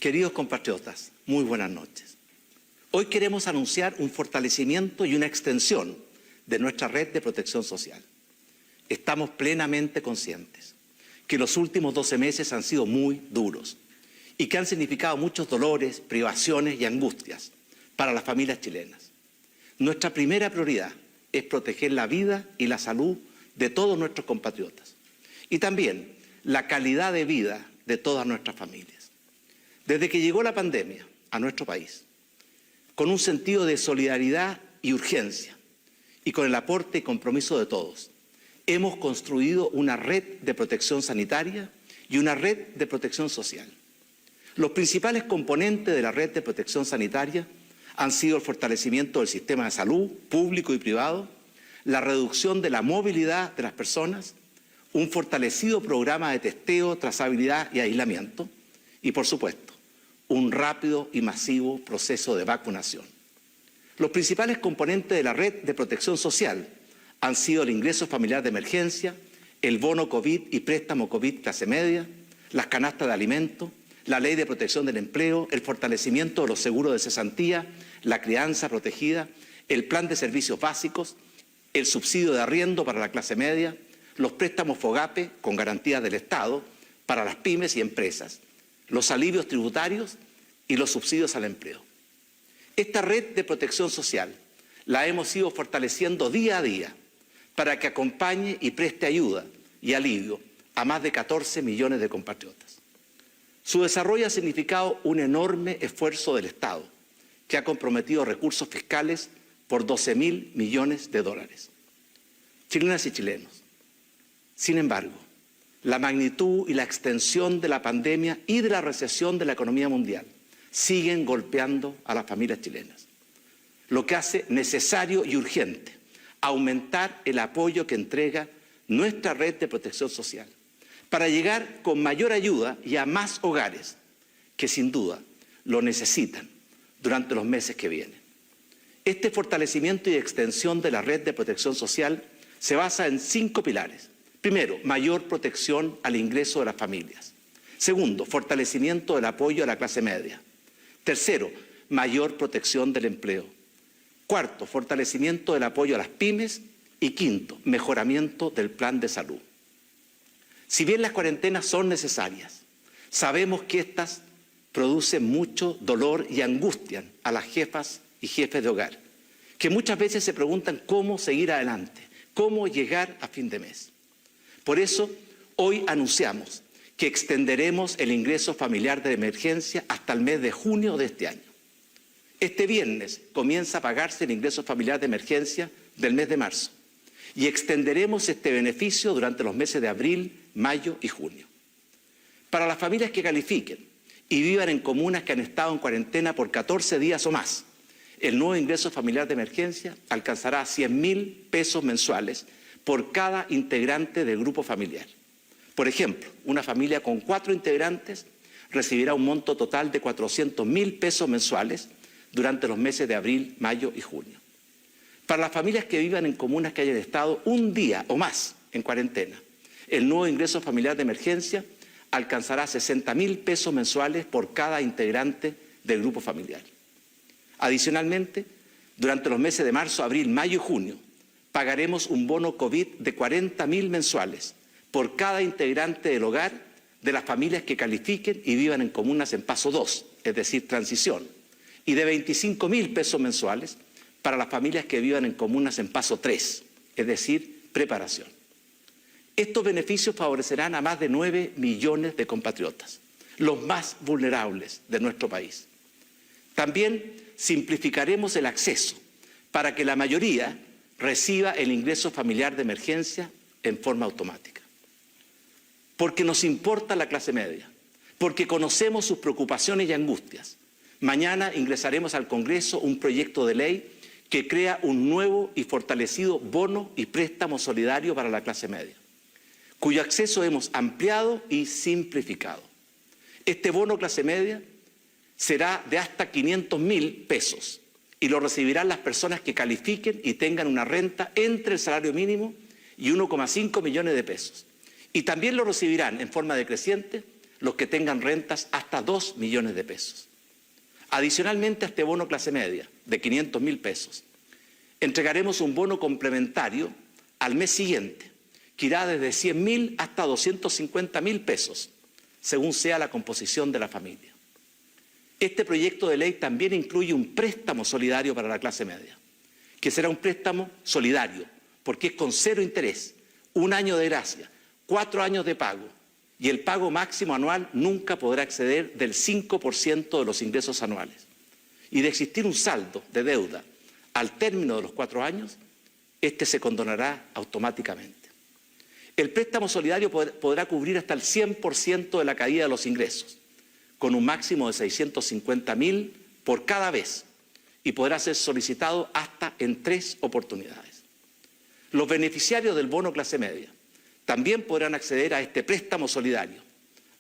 Queridos compatriotas, muy buenas noches. Hoy queremos anunciar un fortalecimiento y una extensión de nuestra red de protección social. Estamos plenamente conscientes que los últimos 12 meses han sido muy duros y que han significado muchos dolores, privaciones y angustias para las familias chilenas. Nuestra primera prioridad es proteger la vida y la salud de todos nuestros compatriotas y también la calidad de vida de todas nuestras familias. Desde que llegó la pandemia a nuestro país, con un sentido de solidaridad y urgencia y con el aporte y compromiso de todos, hemos construido una red de protección sanitaria y una red de protección social. Los principales componentes de la red de protección sanitaria han sido el fortalecimiento del sistema de salud público y privado, la reducción de la movilidad de las personas, un fortalecido programa de testeo, trazabilidad y aislamiento y, por supuesto, un rápido y masivo proceso de vacunación. Los principales componentes de la red de protección social han sido el ingreso familiar de emergencia, el bono COVID y préstamo COVID clase media, las canastas de alimentos, la ley de protección del empleo, el fortalecimiento de los seguros de cesantía, la crianza protegida, el plan de servicios básicos, el subsidio de arriendo para la clase media, los préstamos FOGAPE con garantías del Estado para las pymes y empresas, los alivios tributarios y los subsidios al empleo. Esta red de protección social la hemos ido fortaleciendo día a día para que acompañe y preste ayuda y alivio a más de 14 millones de compatriotas. Su desarrollo ha significado un enorme esfuerzo del Estado, que ha comprometido recursos fiscales por 12.000 millones de dólares. Chilenas y chilenos, sin embargo, la magnitud y la extensión de la pandemia y de la recesión de la economía mundial siguen golpeando a las familias chilenas, lo que hace necesario y urgente aumentar el apoyo que entrega nuestra red de protección social para llegar con mayor ayuda y a más hogares que sin duda lo necesitan durante los meses que vienen. Este fortalecimiento y extensión de la red de protección social se basa en 5 pilares. Primero, mayor protección al ingreso de las familias. Segundo, fortalecimiento del apoyo a la clase media. Tercero, mayor protección del empleo. Cuarto, fortalecimiento del apoyo a las pymes. Y quinto, mejoramiento del plan de salud. Si bien las cuarentenas son necesarias, sabemos que estas producen mucho dolor y angustian a las jefas y jefes de hogar, que muchas veces se preguntan cómo seguir adelante, cómo llegar a fin de mes. Por eso, hoy anunciamos que extenderemos el ingreso familiar de emergencia hasta el mes de junio de este año. Este viernes comienza a pagarse el ingreso familiar de emergencia del mes de marzo y extenderemos este beneficio durante los meses de abril, mayo y junio. Para las familias que califiquen y vivan en comunas que han estado en cuarentena por 14 días o más, el nuevo ingreso familiar de emergencia alcanzará 100.000 pesos mensuales por cada integrante del grupo familiar. Por ejemplo, una familia con 4 integrantes recibirá un monto total de 400.000 pesos mensuales durante los meses de abril, mayo y junio. Para las familias que vivan en comunas que hayan estado un día o más en cuarentena, el nuevo ingreso familiar de emergencia alcanzará 60.000 pesos mensuales por cada integrante del grupo familiar. Adicionalmente, durante los meses de marzo, abril, mayo y junio, pagaremos un bono COVID de 40.000 mensuales por cada integrante del hogar de las familias que califiquen y vivan en comunas en paso 2, es decir, transición, y de 25.000 pesos mensuales para las familias que vivan en comunas en paso 3, es decir, preparación. Estos beneficios favorecerán a más de 9 millones de compatriotas, los más vulnerables de nuestro país. También simplificaremos el acceso para que la mayoría reciba el ingreso familiar de emergencia en forma automática. Porque nos importa la clase media, porque conocemos sus preocupaciones y angustias. Mañana ingresaremos al Congreso un proyecto de ley que crea un nuevo y fortalecido bono y préstamo solidario para la clase media, cuyo acceso hemos ampliado y simplificado. Este bono clase media será de hasta 500.000 pesos y lo recibirán las personas que califiquen y tengan una renta entre el salario mínimo y 1,5 millones de pesos. Y también lo recibirán en forma decreciente los que tengan rentas hasta 2 millones de pesos. Adicionalmente a este bono clase media de 500.000 pesos, entregaremos un bono complementario al mes siguiente, que irá desde 100.000 hasta 250.000 pesos, según sea la composición de la familia. Este proyecto de ley también incluye un préstamo solidario para la clase media, que será un préstamo solidario, porque es con 0 interés, 1 año de gracia, 4 años de pago, y el pago máximo anual nunca podrá exceder del 5% de los ingresos anuales. Y de existir un saldo de deuda al término de los 4 años, este se condonará automáticamente. El préstamo solidario podrá cubrir hasta el 100% de la caída de los ingresos, con un máximo de 650.000 por cada vez, y podrá ser solicitado hasta en 3 oportunidades. Los beneficiarios del bono clase media también podrán acceder a este préstamo solidario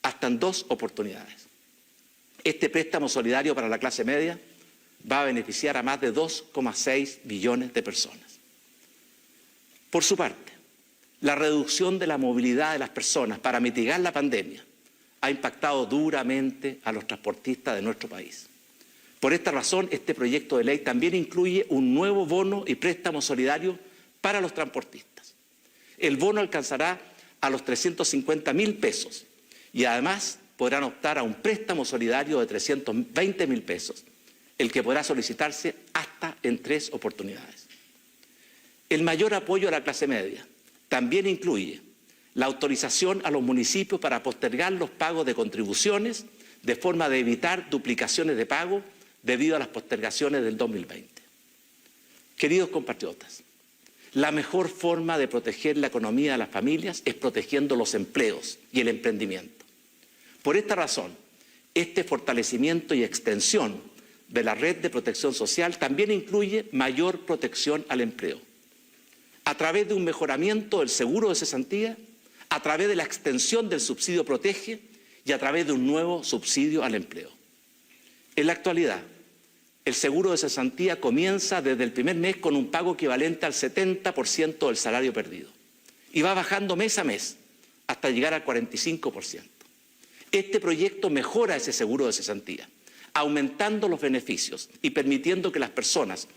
hasta en 2 oportunidades. Este préstamo solidario para la clase media va a beneficiar a más de 2,6 millones de personas. Por su parte, la reducción de la movilidad de las personas para mitigar la pandemia ha impactado duramente a los transportistas de nuestro país. Por esta razón, este proyecto de ley también incluye un nuevo bono y préstamo solidario para los transportistas. El bono alcanzará a los 350.000 pesos y además podrán optar a un préstamo solidario de 320.000 pesos, el que podrá solicitarse hasta en 3 oportunidades. El mayor apoyo a la clase media también incluye la autorización a los municipios para postergar los pagos de contribuciones de forma de evitar duplicaciones de pago debido a las postergaciones del 2020. Queridos compatriotas, la mejor forma de proteger la economía de las familias es protegiendo los empleos y el emprendimiento. Por esta razón, este fortalecimiento y extensión de la red de protección social también incluye mayor protección al empleo, a través de un mejoramiento del seguro de cesantía, a través de la extensión del subsidio Protege y a través de un nuevo subsidio al empleo. En la actualidad, el seguro de cesantía comienza desde el primer mes con un pago equivalente al 70% del salario perdido y va bajando mes a mes hasta llegar al 45%. Este proyecto mejora ese seguro de cesantía, aumentando los beneficios y permitiendo que las personas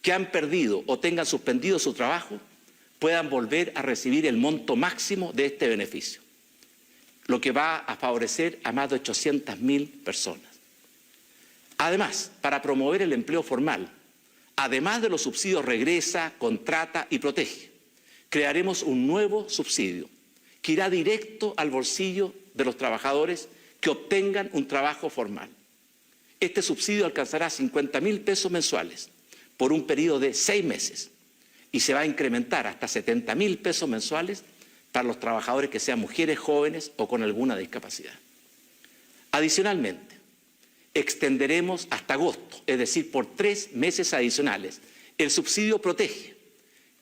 que han perdido o tengan suspendido su trabajo puedan volver a recibir el monto máximo de este beneficio, lo que va a favorecer a más de 800.000 personas. Además, para promover el empleo formal, además de los subsidios Regresa, Contrata y Protege, crearemos un nuevo subsidio que irá directo al bolsillo de los trabajadores que obtengan un trabajo formal. Este subsidio alcanzará 50.000 pesos mensuales por un periodo de 6 meses y se va a incrementar hasta 70.000 pesos mensuales para los trabajadores que sean mujeres, jóvenes o con alguna discapacidad. Adicionalmente, extenderemos hasta agosto, es decir, por 3 meses adicionales, el subsidio Protege,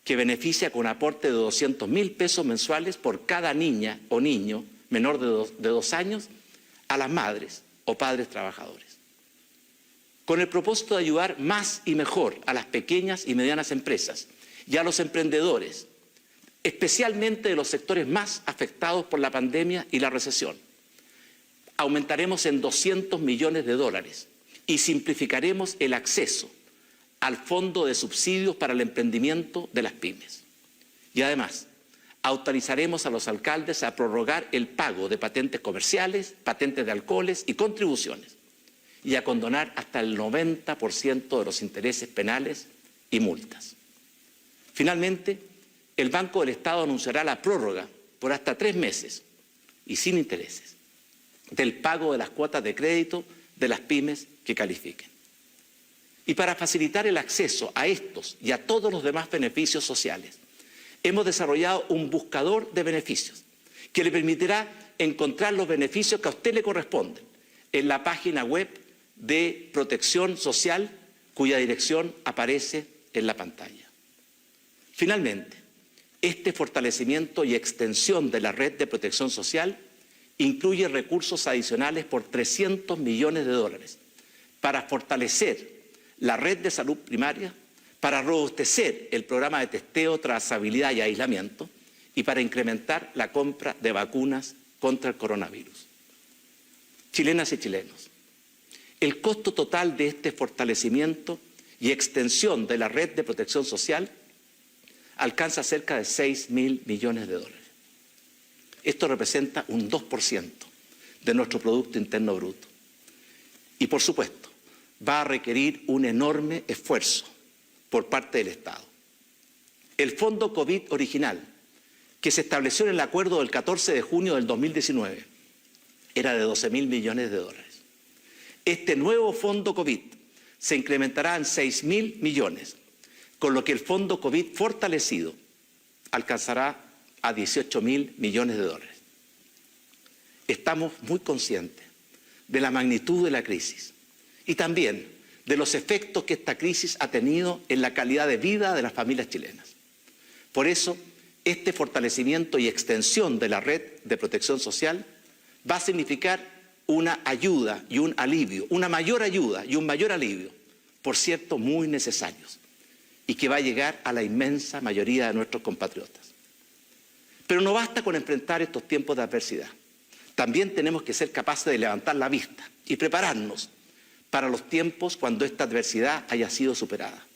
que beneficia con aporte de 200.000 pesos mensuales por cada niña o niño menor de 2 años a las madres o padres trabajadores. Con el propósito de ayudar más y mejor a las pequeñas y medianas empresas y a los emprendedores, especialmente de los sectores más afectados por la pandemia y la recesión, aumentaremos en $200 millones y simplificaremos el acceso al fondo de subsidios para el emprendimiento de las pymes. Y además, autorizaremos a los alcaldes a prorrogar el pago de patentes comerciales, patentes de alcoholes y contribuciones, y a condonar hasta el 90% de los intereses penales y multas. Finalmente, el Banco del Estado anunciará la prórroga por hasta 3 meses y sin intereses del pago de las cuotas de crédito de las pymes que califiquen. Y para facilitar el acceso a estos y a todos los demás beneficios sociales, hemos desarrollado un buscador de beneficios que le permitirá encontrar los beneficios que a usted le corresponden en la página web de Protección Social, cuya dirección aparece en la pantalla. Finalmente, este fortalecimiento y extensión de la red de protección social incluye recursos adicionales por $300 millones para fortalecer la red de salud primaria, para robustecer el programa de testeo, trazabilidad y aislamiento y para incrementar la compra de vacunas contra el coronavirus. Chilenas y chilenos, el costo total de este fortalecimiento y extensión de la red de protección social alcanza cerca de 6.000 millones de dólares. Esto representa un 2% de nuestro Producto Interno Bruto. Y por supuesto, va a requerir un enorme esfuerzo por parte del Estado. El Fondo COVID original, que se estableció en el acuerdo del 14 de junio del 2019, era de 12.000 millones de dólares. Este nuevo Fondo COVID se incrementará en 6.000 millones, con lo que el Fondo COVID fortalecido alcanzará a 18.000 millones de dólares. Estamos muy conscientes de la magnitud de la crisis y también de los efectos que esta crisis ha tenido en la calidad de vida de las familias chilenas. Por eso, este fortalecimiento y extensión de la red de protección social va a significar una ayuda y un alivio, una mayor ayuda y un mayor alivio, por cierto, muy necesarios, y que va a llegar a la inmensa mayoría de nuestros compatriotas. Pero no basta con enfrentar estos tiempos de adversidad. También tenemos que ser capaces de levantar la vista y prepararnos para los tiempos cuando esta adversidad haya sido superada.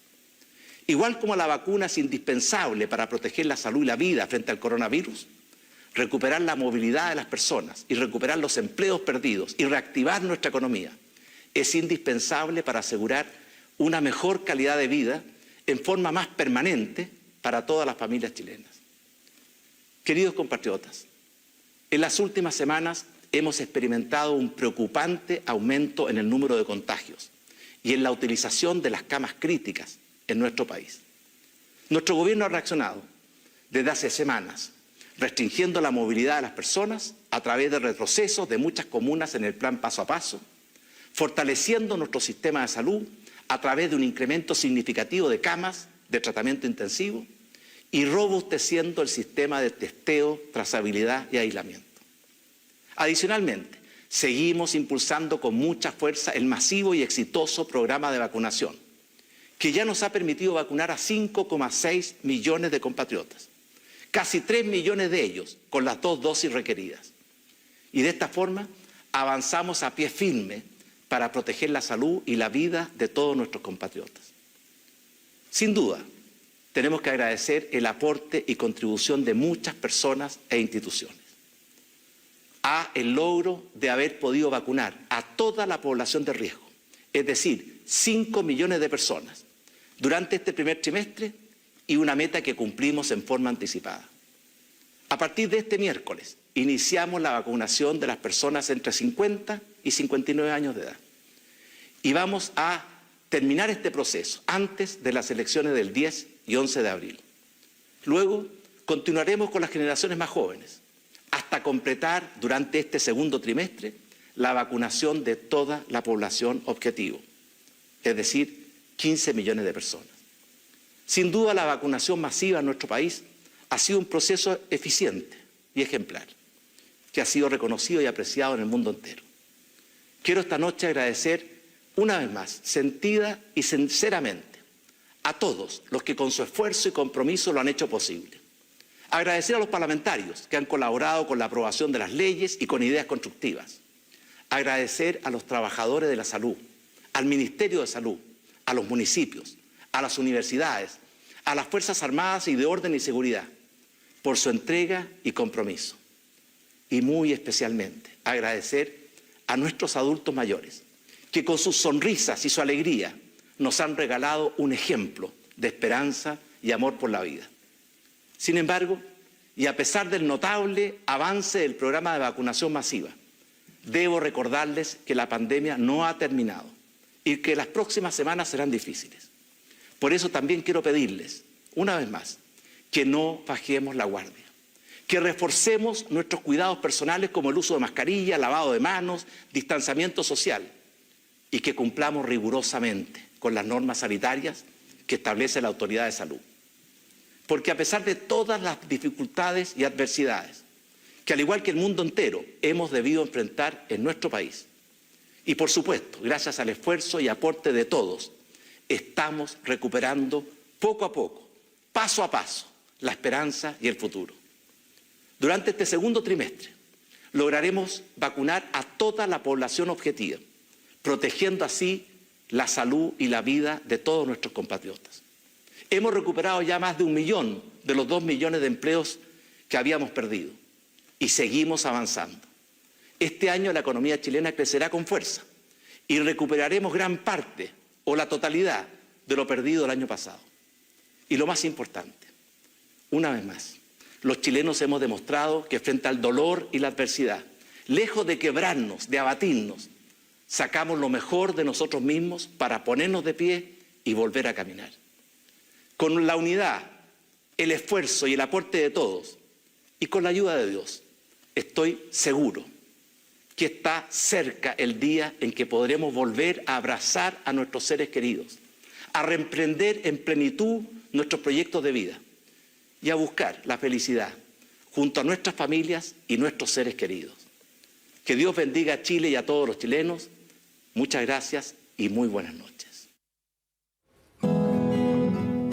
Igual como la vacuna es indispensable para proteger la salud y la vida frente al coronavirus, recuperar la movilidad de las personas y recuperar los empleos perdidos y reactivar nuestra economía es indispensable para asegurar una mejor calidad de vida en forma más permanente para todas las familias chilenas. Queridos compatriotas, en las últimas semanas hemos experimentado un preocupante aumento en el número de contagios y en la utilización de las camas críticas en nuestro país. Nuestro gobierno ha reaccionado desde hace semanas, restringiendo la movilidad de las personas a través de retrocesos de muchas comunas en el plan paso a paso, fortaleciendo nuestro sistema de salud a través de un incremento significativo de camas de tratamiento intensivo y robusteciendo el sistema de testeo, trazabilidad y aislamiento. Adicionalmente, seguimos impulsando con mucha fuerza el masivo y exitoso programa de vacunación, que ya nos ha permitido vacunar a 5,6 millones de compatriotas, casi 3 millones de ellos con las 2 dosis requeridas. Y de esta forma avanzamos a pie firme para proteger la salud y la vida de todos nuestros compatriotas. Sin duda, tenemos que agradecer el aporte y contribución de muchas personas e instituciones a el logro de haber podido vacunar a toda la población de riesgo, es decir, 5 millones de personas durante este primer trimestre y una meta que cumplimos en forma anticipada. A partir de este miércoles iniciamos la vacunación de las personas entre 50 y 59 años de edad y vamos a terminar este proceso antes de las elecciones del 10 y 11 de abril. Luego continuaremos con las generaciones más jóvenes hasta completar durante este segundo trimestre la vacunación de toda la población objetivo, es decir, 15 millones de personas. Sin duda, la vacunación masiva en nuestro país ha sido un proceso eficiente y ejemplar, que ha sido reconocido y apreciado en el mundo entero. Quiero esta noche agradecer una vez más, sentida y sinceramente, a todos los que con su esfuerzo y compromiso lo han hecho posible. Agradecer a los parlamentarios que han colaborado con la aprobación de las leyes y con ideas constructivas. Agradecer a los trabajadores de la salud, al Ministerio de Salud, a los municipios, a las universidades, a las Fuerzas Armadas y de Orden y Seguridad, por su entrega y compromiso. Y muy especialmente agradecer a nuestros adultos mayores, que con sus sonrisas y su alegría nos han regalado un ejemplo de esperanza y amor por la vida. Sin embargo, y a pesar del notable avance del programa de vacunación masiva, debo recordarles que la pandemia no ha terminado y que las próximas semanas serán difíciles. Por eso también quiero pedirles, una vez más, que no bajemos la guardia, que reforcemos nuestros cuidados personales como el uso de mascarilla, lavado de manos, distanciamiento social y que cumplamos rigurosamente con las normas sanitarias que establece la Autoridad de Salud. Porque a pesar de todas las dificultades y adversidades, que al igual que el mundo entero hemos debido enfrentar en nuestro país, y por supuesto, gracias al esfuerzo y aporte de todos, estamos recuperando poco a poco, paso a paso, la esperanza y el futuro. Durante este segundo trimestre, lograremos vacunar a toda la población objetiva, protegiendo así la salud y la vida de todos nuestros compatriotas. Hemos recuperado ya más de 1 millón de los 2 millones de empleos que habíamos perdido y seguimos avanzando. Este año la economía chilena crecerá con fuerza y recuperaremos gran parte o la totalidad de lo perdido el año pasado. Y lo más importante, una vez más, los chilenos hemos demostrado que frente al dolor y la adversidad, lejos de quebrarnos, de abatirnos, sacamos lo mejor de nosotros mismos para ponernos de pie y volver a caminar. Con la unidad, el esfuerzo y el aporte de todos, y con la ayuda de Dios, estoy seguro que está cerca el día en que podremos volver a abrazar a nuestros seres queridos, a reemprender en plenitud nuestros proyectos de vida y a buscar la felicidad junto a nuestras familias y nuestros seres queridos. Que Dios bendiga a Chile y a todos los chilenos. Muchas gracias y muy buenas noches.